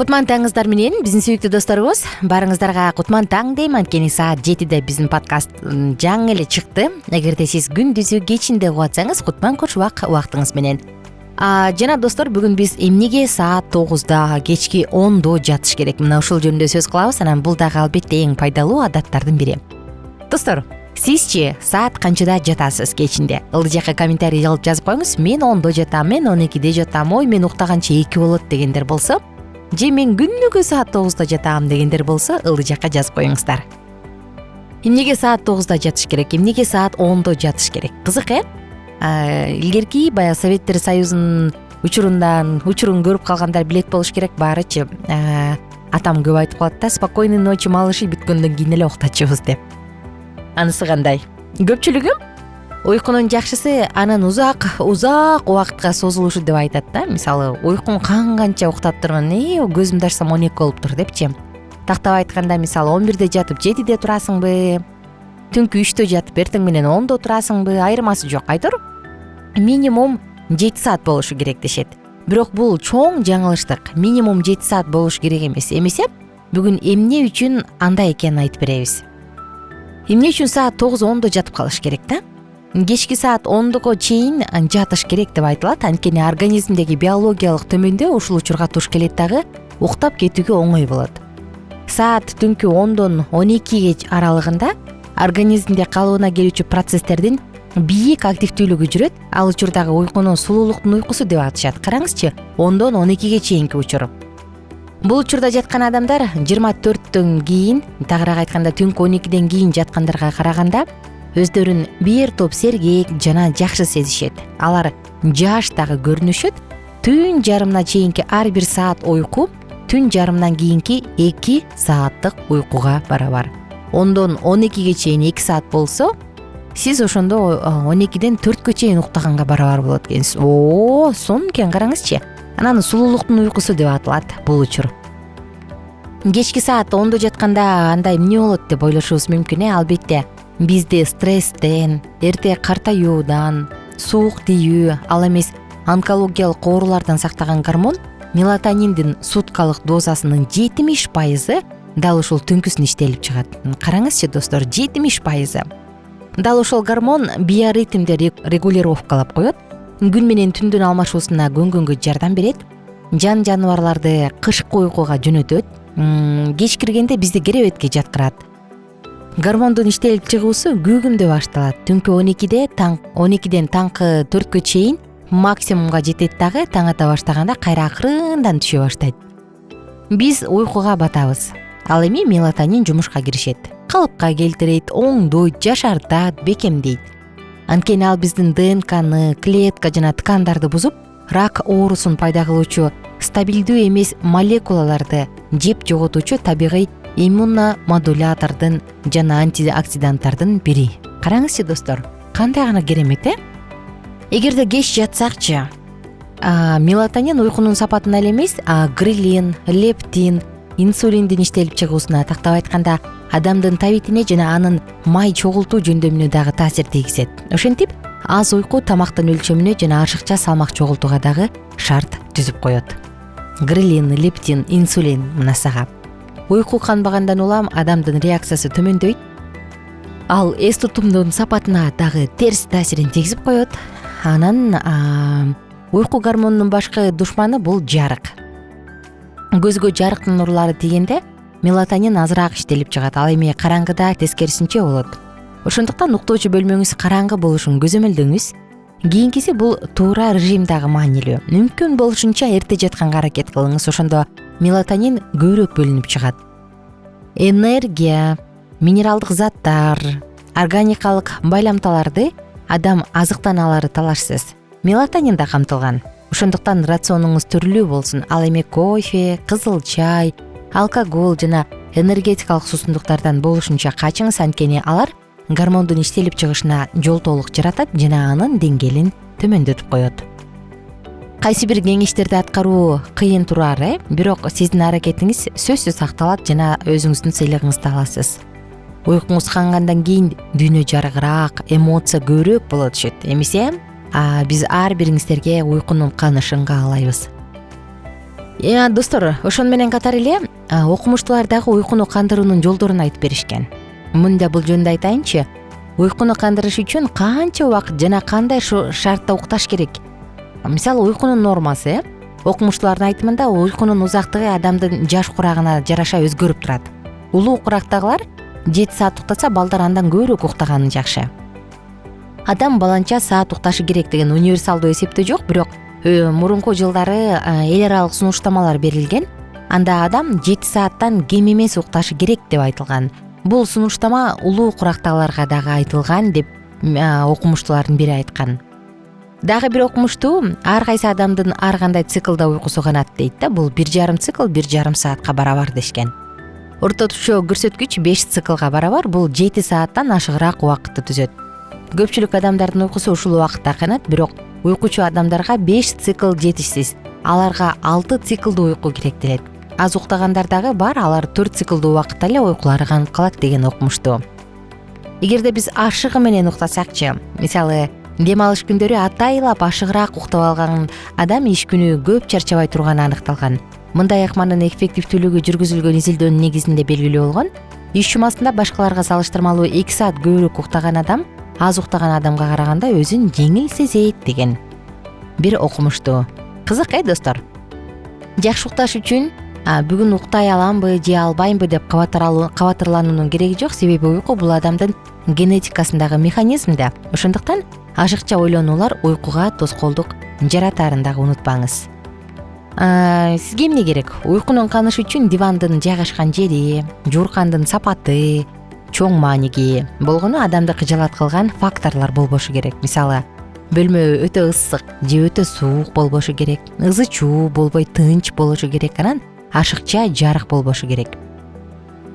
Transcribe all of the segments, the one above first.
Кутман таңыңыздар менен биздин сүйүктүү досторубуз. Барыңыздарга кутман таң дейм. Анткени саат 7-де биздин подкаст жаңы эле чыкты. Эгерде сиз күндүзү кечинде угуп атсаңыз, кутман кош убактыңыз менен. Жана достор, бүгүн биз эмнеге саат 9-да, кечки 10-до жатыш керек? Мына ушул жөнүндө сөз кылабыз. Анан бул дагы албетте эң пайдалуу адаттардын бири. Достор, сизчи саат канчада жатасыз кечинде? Ылдый жакка комментарий жазып коюңуз. Мен 10-до жатам, мен 12-де жатам, ой мен уктаганча 2 болот дегендер болсо, же мен күнүгө саат 9-да жатам дегендер болсо, ылдый жакка жазып коюңуздар. Эмнеге саат 9-да жатыш керек? Эмнеге саат 10-до жатыш керек? Кызык, илгерки баягы Советтер Союзунун учурун көрүп калгандар билет болуш керек. Баарычы атам көп айтып калат да, спокойной ночи малыши бүткөндөн кийин эле уктачубуз деп. Анысы кандай? Көпчүлүгү уйкунун жакшысы анын узак убакытка созулушу деп айтат да. Мисалы, уйкум канганча уктап турмун, көзүмдү ачсам 12 болуп тур депчи. Тактап айтканда, мисалы 11-де жатып 7-де турасыңбы, түнкү 3-тө жатып эртең менен 10-до турасыңбы, айырмасы жок. Айтор минимум 7 саат болушу керек дешет. Бирок бул чоң жаңылыштык. Минимум 7 саат болуш керек эмес. Эмесе бүгүн эмне үчүн андай экенин айтып беребиз. Эмне үчүн саат 9-10-до жатып калыш керек да? Кечки саат 10-го чейин жатыш керек деп айтылат. Анткени организмдеги биологиялык төмөндөө ушул учурга туш келет дагы уктап кетүүгө оңой болот. Саат түнкү 10-дон 12-ге аралыгында организмде калыбына келүүчү процесстердин бийик активдүүлүгү жүрөт. Ал учурдагы уйкуну сулуулуктун уйкусу деп атышат. Караңызчы, 10-дон 12-ге чейинки учур. Бул учурда жаткан адамдар 24-төн кийин, тагыраак айтканда түнкү 12-ден кийин жаткандарга караганда өздөрүн бир топ сергек жана жакшы сезишет. Алар жаш дагы көрүнүшөт. Түн жарымына чейинки ар бир саат уйку түн жарымдан кийинки 2 сааттык уйкуга барабар. 10-дон 12-ге чейин 2 саат болсо, сиз ошондо 12-ден 4-кө чейин уктаганга барабар болот экенсиз. Сонун экен, караңызчы. Анан сулуулуктун уйкусу деп аталат бул учур. Кечки саат 10-до жатканда андай эмне болот деп ойлошубуз мүмкүн. Албетте бизди стресстен, эрте картаюудан, суук тийүү, ал эмес онкологиялык оорулардан сактаган гормон мелатониндин суткалык дозасынын 70% дал ушул түнкүсүн иштелип чыгат. Караңызчы достор, 70%. Дал ошол гормон биоритмди регулировкалап коет. Күн менен түндүн алмашуусуна көнгөнгө жардам берет. Жан жаныбарларды кышкы уйкуга жөнөтөт. Кеч киргенде бизди керебетке жаткырат. Гормондун иштелип чыгуусу күүгүмдө башталат. Түнкү 12-ден таңкы 4-кө чейин максимумга жетет дагы, таң ата баштаганда кайра акырындан түшө баштайт. Биз уйкуга батабыз. Ал эми мелатонин жумушка киришет. Калыпка келтирет, оңдойт, жашартат, бекемдейт. Анткени ал биздин ДНКны, клетка жана ткандарды бузуп, рак оорусун пайда кылуучу стабилдүү эмес молекулаларды жеп жоготуучу табигый иммуномодулятордун жана антиоксиданттардын бири. Караңызчы достор, кандай гана керемет, Эгерде кеч жатсакчы, мелатонин уйкунун сапатына эле эмес, грелин, лептин, инсулиндин иштелип чыгуусуна, тактап айтканда адамдын табитине жана анын май чогултуу жөндөмүнө дагы таасир тийгизет. Ошентип, аз уйку тамактын өлчөмүнө жана ашыкча салмак чогултууга дагы шарт түзүп коет. Грелин, лептин, инсулин мына сага. Уйку канбагандан улам адамдын реакциясы төмөндөйт. Ал эс тутумдун сапатына дагы терс таасирин тийгизип коет. Анан уйку гормонунун башкы душманы бул жарык. Көзгө жарыктын нурлары тийгенде мелатонин азыраак иштелип чыгат. Ал эми караңгыда тескерисинче болот. Ошондуктан уктоочу бөлмөңүз караңгы болушун көзөмөлдөңүз. Кийинкиси бул туура режим дагы маанилүү. Мүмкүн болушунча эрте жатканга аракет кылыңыз. Ошондо мелатонин көбүрөөк бөлүнүп чыгат. Энергия, минералдык заттар, органикалык байламталарды адам азыктан алары талашсыз. Мелатонин да камтылган. Ошондуктан рационуңуз түрлүү болсун. Ал эми кофе, кызыл чай, алкоголь жана энергетикалык суусундуктардан болушунча качыңыз, анткени алар гормондун иштелип чыгышына жолтоолук жаратат жана анын деңгээлин төмөндөтүп коет. Кайсы бир кеңештерди аткаруу кыйын турар, бирок сиздин аракетиңиз сөзсүз акталат жана өзүңүздүн сыйлыгыңызды аласыз. Уйкуңуз кангандан кийин дүйнө жарыгыраак, эмоция көбүрөөк боло түшөт. Эмесе биз ар бириңиздерге уйкунун канышын каалайбыз. Достор, ошону менен катар эле окумуштуулар дагы уйкуну кандыруунун жолдорун айтып беришкен. Мында бул жөнүндө айтайынчы. Уйкуну кандырыш үчүн канча убакыт жана кандай шартта укташ керек? Мисалы уйкунун нормасы, окумуштуулардын айтымында уйкунун узактыгы адамдын жаш курагына жараша өзгөрүп турат. Улуу курактагылар 7 саат уктаса, балдар андан көбүрөөк уктаганы жакшы. Адам баланча саат укташы керек деген универсалдуу эсептөө жок, бирок мурунку жылдары эл аралык сунуштамалар берилген. Анда адам 7 сааттан кем эмес укташы керек деп айтылган. Бул сунуштама улуу курактагыларга дагы айтылган деп окумуштуулардын бири айткан. Дагы бир окумуштуу ар кайсы адамдын ар кандай циклда уйкусу канат дейт да. Бул 1,5 цикл 1,5 саатка барабар дешкен. Орточо көрсөткүч 5 циклга барабар, бул 7 сааттан ашыгыраак убакытты түзөт. Көпчүлүк адамдардын уйкусу ушул убакытта канат, бирок уйкучу адамдарга 5 цикл жетишсиз. Аларга 6 циклдуу уйку керектелет. Аз уктагандар дагы бар, алар 4 циклдуу убакытта эле уйкулары канып калат деген окумуштуу. Эгерде биз ашыгы менен уктасакчы, мисалы дем алыш күндөрү атайлап ашыгыраак уктап алган адам иш күнү көп чарчабай турганы аныкталган. Мындай ыкманын эффективдүүлүгү жүргүзүлгөн изилдөөнүн негизинде белгилүү болгон. Иш чумасында башкаларга салыштырмалуу 2 саат көбүрөөк уктаган адам аз уктаган адамга караганда өзүн жеңил сезет деген бир окумуштуу. Кызык достор. Жакшы укташ үчүн бүгүн уктай аламбы же албаймбы деп кабатырлануунун кереги жок, себеби уйку бул адамдын генетикасындагы механизм да. Ошондуктан ашыкча ойлонуулар уйкуга тоскоолдук жаратаарын дагы унутпаңыз. Сизге эмне керек? Уйкунун канышы үчүн дивандын жайгашкан жери, жууркандын сапаты чоң мааниги болгону адамды кыжалат кылган факторлор болбошу керек. Мисалы, бөлмө өтө ысык же өтө суук болбошу керек, ызы чуу болбой тынч болушу керек, анан ашыкча жарык болбошу керек.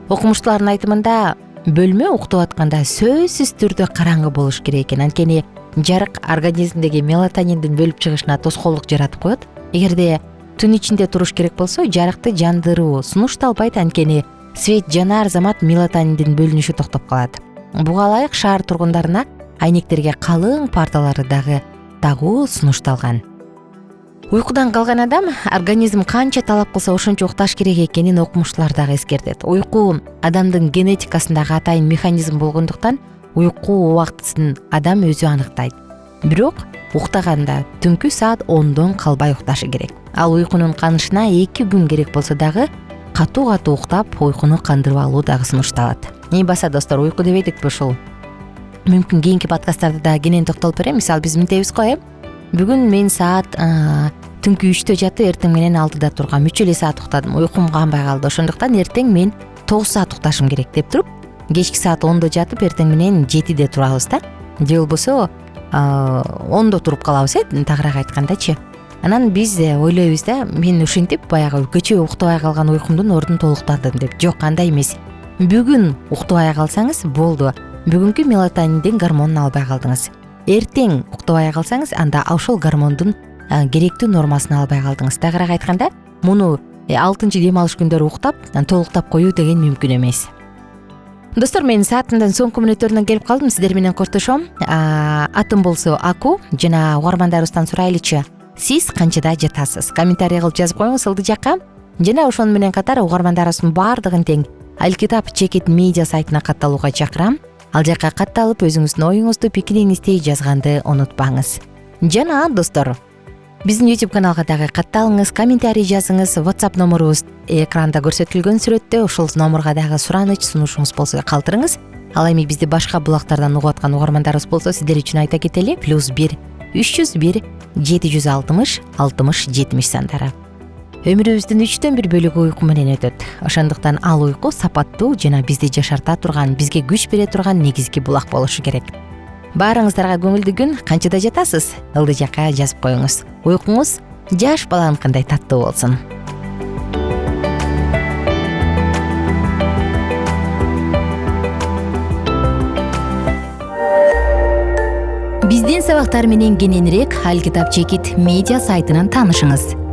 Окумуштуулардын айтымында бөлмө уктап атканда сөзсүз түрдө караңгы болуш керек экен. Анткени жарык организмдеги мелатониндин бөлүп чыгышына тоскоолдук жаратып коет. Эгерде түн ичинде туруш керек болсо, жарыкты жандыруу сунушталбайт, анткени свет жанаар замат мелатониндин бөлүнүшү токтоп калат. Буга ылайык шаар тургундарына айнектерге калың парталары дагы тагуу сунушталган. Уйкудан калган адам организм канча талап кылса ошончо укташ керек экенин окумуштуулар дагы эскертет. Уйку адамдын генетикасындагы атайын механизм болгондуктан уйку убактысын адам өзү аныктайт. Бирок уктаганда түнкү саат 10дон калбай укташы керек. Ал уйкунун канышына 2 күн керек болсо дагы катуу уктап уйкуну кандырып алуу дагы сунушталат. Баса достор, уйку дебедикпи ушул? Мүмкүн кийинки подкасттарда да кенен токтолуп берем. Мисалы биз мынтебиз го, бүгүн мен саат түнкү 3тө жатып, эртең менен 6да тургам, 3 эле саат уктадым, уйкум канбай калды. Ошондуктан эртең мен 9 саат укташым керек деп туруп, кечки саат 10до жатып, эртең менен 7де турабыз да. Же болбосо 10до туруп калабыз, тагыраак айткандачы. Анан биз ойлойбуз да, мен ушинтип баягы кечээ уктабай калган уйкумдун ордун толуктадым деп. Жок, андай эмес. Бүгүн уктабай калсаңыз болду. Бүгүнкү мелатониндин гормонун албай калдыңыз. Эртең уктабай калсаңыз, анда ошол гормондун керектүү нормасын албай калдыңыз. Тагыраак айтканда, муну 6-чы дем алыш күндөрү уктап, толуктап коюу деген мүмкүн эмес. Достор, мен саатымдын соңку мүнөттөрүнөн келип калдым. Сиздер менен коштошом. Атым болсо Аку, жана угармандарыбыздан сурайлычы, сиз канчада жатасыз? Комментарий кылып жазып коюңуз ылдый жакка. Жана ошону менен катар угармандарыбыздын баардыгын тең Алкитап Чекит медиа сайтына катталууга чакырам. Ал жакка катталып, өзүңүздүн оюңузду, пикириңизди жазганды унутпаңыз. Жана достор, биздин YouTube каналга дагы катталыңыз, комментарий жазыңыз. WhatsApp номурубуз экранда көрсөтүлгөн сүрөттө. Ушул номурга дагы сураныч, сунушуңуз болсо калтырыңыз. Ал эми бизди башка булактардан угуп аткан угармандарыбыз болсо, сиздер үчүн айта кетели. +1 301 760 60 70 сандары. Өмүрүбүздүн 1/3 бөлүгү уйку менен өтөт. Ошондуктан ал уйку сапаттуу жана бизди жашарта турган, бизге күч бере турган негизги булак болушу керек. Баарыңыздарга көңүлдүү күн. Канчада жатасыз? Ылдый жакка жазып коюңуз. Уйкуңуз жаш баланыкындай таттуу болсун. Биздин сабактар менен кененирээк Алкитап Чекит медиа сайтынан таанышыңыз.